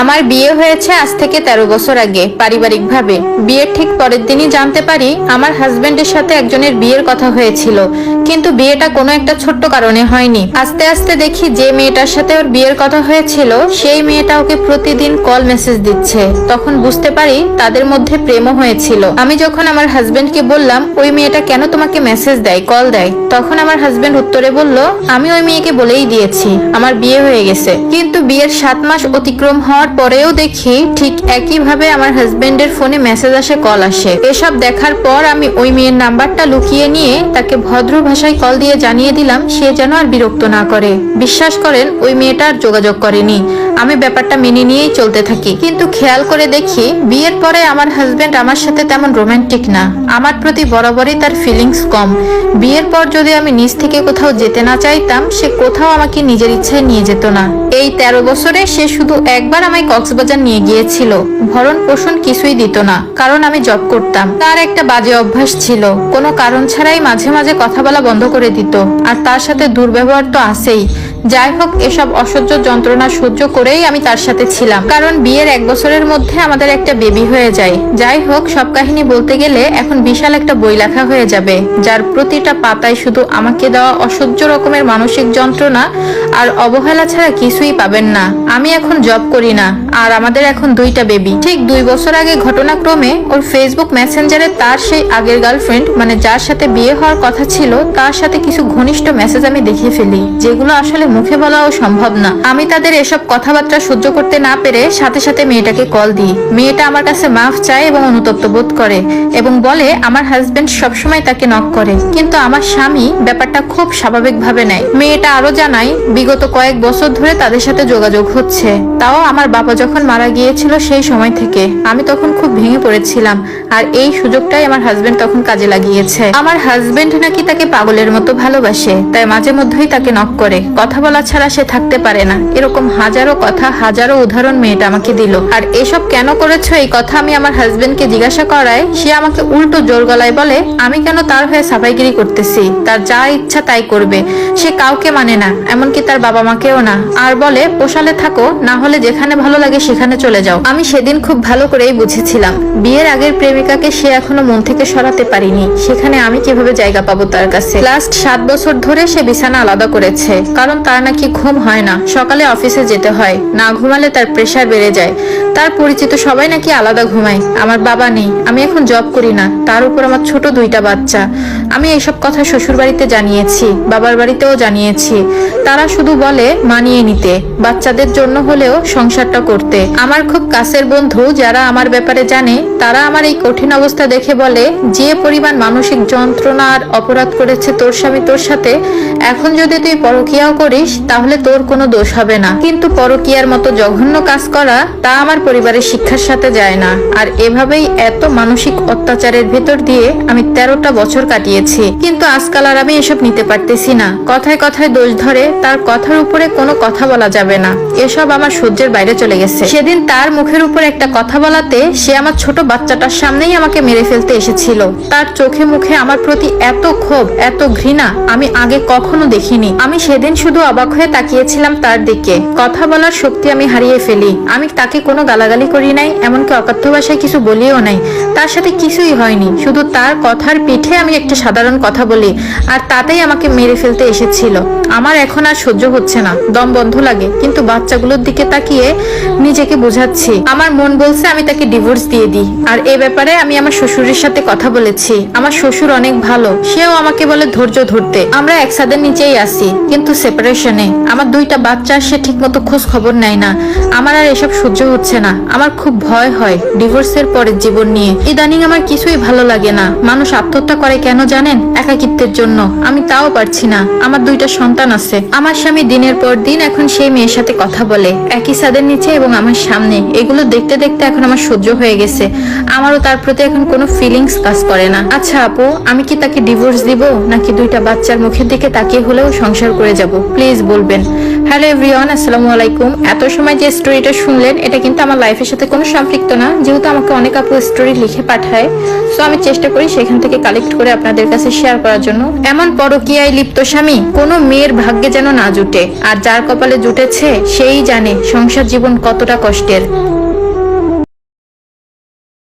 আমার বিয়ে হয়েছে আজ থেকে 13 বছর আগে পারিবারিকভাবে। বিয়ের ঠিক পরের দিনই জানতে পারি আমার হাজবেন্ডের সাথে একজনের বিয়ের কথা হয়েছিল, কিন্তু বিয়েটা কোনো একটা ছোট্ট কারণে হয়নি। আস্তে আস্তে দেখি যে মেয়েটার সাথে ওর বিয়ের কথা হয়েছিল সেই মেয়েটা ওকে প্রতিদিন কল মেসেজ দিচ্ছে। তখন বুঝতে পারি তাদের মধ্যে প্রেমও হয়েছিল। আমি যখন আমার হাজবেন্ডকে বললাম ওই মেয়েটা কেন তোমাকে মেসেজ দেয়, কল দেয়, তখন আমার হাজবেন্ড উত্তরে বলল আমি ওই মেয়েকে বলেই দিয়েছি আমার বিয়ে হয়ে গেছে। কিন্তু বিয়ের 7 মাস অতিক্রম হওয়ার পরেও দেখি ঠিক একইভাবে আমার হাজবেন্ডের ফোনে মেসেজ আসে, কল আসে। এসব দেখার পর আমি ওই মেয়ের নাম্বারটা লুকিয়ে নিয়ে তাকে ভদ্র ভাষায় কল দিয়ে জানিয়ে দিলাম সে যেন আর বিরক্ত না করে। বিশ্বাস করেন ওই মেয়েটা আর যোগাযোগ করেনি। আমি ব্যাপারটা মেনে নিয়েই চলতে থাকি। কিন্তু খেয়াল করে দেখি বিয়ের পরে আমার হাজবেন্ড আমার সাথে তেমন রোমান্টিক না। আমার প্রতি বরাবরই তার ফিলিংস কম। বিয়ের পর যদি আমি নিজ থেকে কোথাও যেতে না চাইতাম সে কোথাও আমাকে নিজের ইচ্ছায় নিয়ে যেত না। এই 13 বছরে সে শুধু একবার আমায় কক্সবাজার নিয়ে গিয়েছিল। ভরণ পোষণ কিছুই দিত না, কারণ আমি জব করতাম। তার একটা বাজে অভ্যাস ছিল, কোনো কারণ ছাড়াই মাঝে মাঝে কথা বলা বন্ধ করে দিত। আর তার সাথে দুর্ব্যবহার তো আছেই। যাই হোক, এসব অসহ্য যন্ত্রণা সহ্য করেই আমি তার সাথে ছিলাম, কারণ বিয়ের 1 বছরের মধ্যে আমাদের একটা বেবি হয়ে যায়। যাই হোক, সব কাহিনী বলতে গেলে এখন বিশাল একটা বই লেখা হয়ে যাবে, যার প্রতিটা পাতায় শুধু আমাকে দেওয়া অসহ্য রকমের মানসিক যন্ত্রণা আর অবহেলা ছাড়া কিছুই পাবেন না। আমি এখন জব করি না, আর আমাদের এখন 2টা বেবি। ঠিক 2 বছর আগে ঘটনাক্রমে ওর ফেসবুক মেসেঞ্জারে তার সেই আগের গার্লফ্রেন্ড, মানে যার সাথে বিয়ে হওয়ার কথা ছিল, তার সাথে কিছু ঘনিষ্ঠ মেসেজ আমি দেখে ফেলি, যেগুলো আসলে মুখে বলাও সম্ভব না। আমি তাদের এসব কথাবার্তা সহ্য করতে না পেরে সাথে সাথে মেয়েটাকে কল দিই। মেয়েটা আমার কাছে মাফ চায় এবং অনুতপ্ত বোধ করে এবং বলে আমার হাজবেন্ড সবসময় তাকে নক করে, কিন্তু আমার স্বামী ব্যাপারটা খুব স্বাভাবিকভাবে নেয়। মেয়েটা আরো জানায় বিগত কয়েক বছর ধরে তাদের সাথে যোগাযোগ হচ্ছে, তাও আমার বাবা যখন মারা গিয়েছিল সেই সময় থেকে। আমি তখন খুব ভেঙে পড়েছিলাম, আর এই সুযোগটাই আমার হাজবেন্ড তখন কাজে লাগিয়েছে। আমার হাজবেন্ড নাকি তাকে পাগলের মতো ভালোবাসে, তাই মাঝে মধ্যেই তাকে নক করে। কথা বলা ছাড়া সে থাকতে পারে না। এরকম হাজারো কথা, হাজারো উদাহরণ মেয়েটা আমাকে দিল। আর এসব কেন করেছো এই কথা আমি আমার হাজবেন্ডকে জিজ্ঞাসা করায় সে আমাকে উল্টো জোর গলায় বলে আমি কেন তার হয়ে সাফাইগিরি করতেছি, তার যা ইচ্ছা তাই করবে, সে কাউকে মানে না, এমনকি তার বাবা মাকেও না। আর বলে পোষালে থাকো, না হলে যেখানে ভালো লাগে সেখানে চলে যাও। আমি সেদিন খুব ভালো করেই বুঝেছিলাম বিয়ের আগের প্রেমিকাকে সে এখনো মন থেকে সরাতে পারিনি, সেখানে আমি কিভাবে জায়গা পাবো তার কাছে। লাস্ট 7 বছর ধরে সে বিছানা আলাদা করেছে, কারণ তার নাকি ঘুম হয় না, সকালে অফিসে যেতে হয়, না ঘুমালে তার প্রেসার বেড়ে যায়। তার পরিচিত সবাই নাকি আলাদা ঘুমায়। আমার বাবা নেই, আমি এখন জব করি না, তার উপর আমার ছোট 2টা বাচ্চা। আমি এইসব কথা শ্বশুর বাড়িতে জানিয়েছি, বাবার বাড়িতেও জানিয়েছি। তারা শুধু বলে মানিয়ে নিতে, বাচ্চাদের জন্য হলেও সংসারটা করতে। আমার খুব কাছের বন্ধু যারা আমার ব্যাপারে জানে, তারা আমার এই কঠিন অবস্থা দেখে বলে যে পরিমাণ মানসিক যন্ত্রণা আর অপরাধ করেছে তোর স্বামী তোর সাথে, এখন যদি তুই পরকীয়াও করিস তাহলে তোর কোনো দোষ হবে না। কিন্তু পরকীয়ার মতো জঘন্য কাজ করা, তা আমার পরিবারের শিক্ষার সাথে যায় না। আর এভাবেই এত মানসিক অত্যাচারের ভেতর দিয়ে আমি 13টা বছর কাটিয়েছি। কিন্তু আজকাল আর আমি এসব নিতে পারতেছি না। কথায় কথায় দোষ ধরে, তার কথার উপরে কোনো কথা বলা যাবে না, এসব আমার সহ্যের বাইরে চলে গেছে। সেদিন তার মুখের উপর একটা কথা বলাতে সে আমার ছোট বাচ্চাটার সামনেই আমাকে মেরে ফেলতে এসেছিল। তার চোখে মুখে আমার প্রতি এত ক্ষোভ, এত ঘৃণা আমি আগে কখনো দেখিনি। আমি সেদিন শুধু অবাক হয়ে তাকিয়েছিলাম তার দিকে। কথা বলার শক্তি আমি হারিয়ে ফেলি। আমি তাকে কোনো গালাগালি করি নাই, এমনকি অকথ্য ভাষায় কিছু বলিও নাই। তার সাথে কিছুই হয়নি, শুধু তার কথার পিঠে আমি একটা সাধারণ কথা বলি, আর তাতেই আমাকে মেরে ফেলতে এসেছিল। আমার এখন আর সহ্য হচ্ছে না, দম বন্ধ লাগে। কিন্তু বাচ্চাগুলোর দিকে তাকিয়ে নিজেকে বোঝাচ্ছি, আমার মন বলছে আমি তাকে ডিভোর্স দিয়ে দিই। আর এ ব্যাপারে আমি আমার শ্বশুরের সাথে কথা বলেছি। আমার শ্বশুর অনেক ভালো, সেও আমাকে বলে ধৈর্য ধরতে। আমরা এক ছাদের নিচেই আছি, কিন্তু সেপারেশনে। আমার 2টা বাচ্চা, সে ঠিক মতো খোঁজ খবর নেয় না। আমার আর এসব সহ্য হচ্ছে না। আমার খুব ভয় হয় ডিভোর্সের পরের জীবন নিয়ে। ইদানিং আমার কিছুই ভালো লাগে না। মানুষ আত্মহত্যা করে কেন জানেন? একাকিত্বের জন্য। আমি তাও পারছি না। আমার 2টা সন্তান আছে। আমার স্বামী দিনের পর দিন এখন সেই মেয়ের সাথে কথা বলে, একই ছাদের নিচে এবং আমার সামনে। এগুলো দেখতে দেখতে এখন আমার সহ্য হয়ে গেছে। আমারও তার প্রতি এখন কোনো ফিলিংস কাজ করে না। আচ্ছা আপু, আমি কি তাকে ডিভোর্স দিব, নাকি 2টা বাচ্চার মুখের দিকে তাকিয়ে হলেও সংসার করে যাব? প্লিজ বলবেন। হ্যালো এভরিওয়ান, আসসালামু আলাইকুম। এত সময় যে স্টোরিটা শুনলেন এটা কিন্তু আমার লাইফের সাথে কোনো সম্পৃক্ত না, যেহেতু আমাকে অনেক আপু স্টোরি লিখে পাঠায়, সো আমি চেষ্টা করি সেখান থেকে কালেক্ট করে আপনাদের কাছে শেয়ার করার জন্য। এমন পরকীয়ায় লিপ্ত স্বামী কোনো মেয়ের ভাগ্যে যেন না জুটে। আর যার কপালে জুটেছে সেই জানে সংসার জীবন কতটা কষ্টের।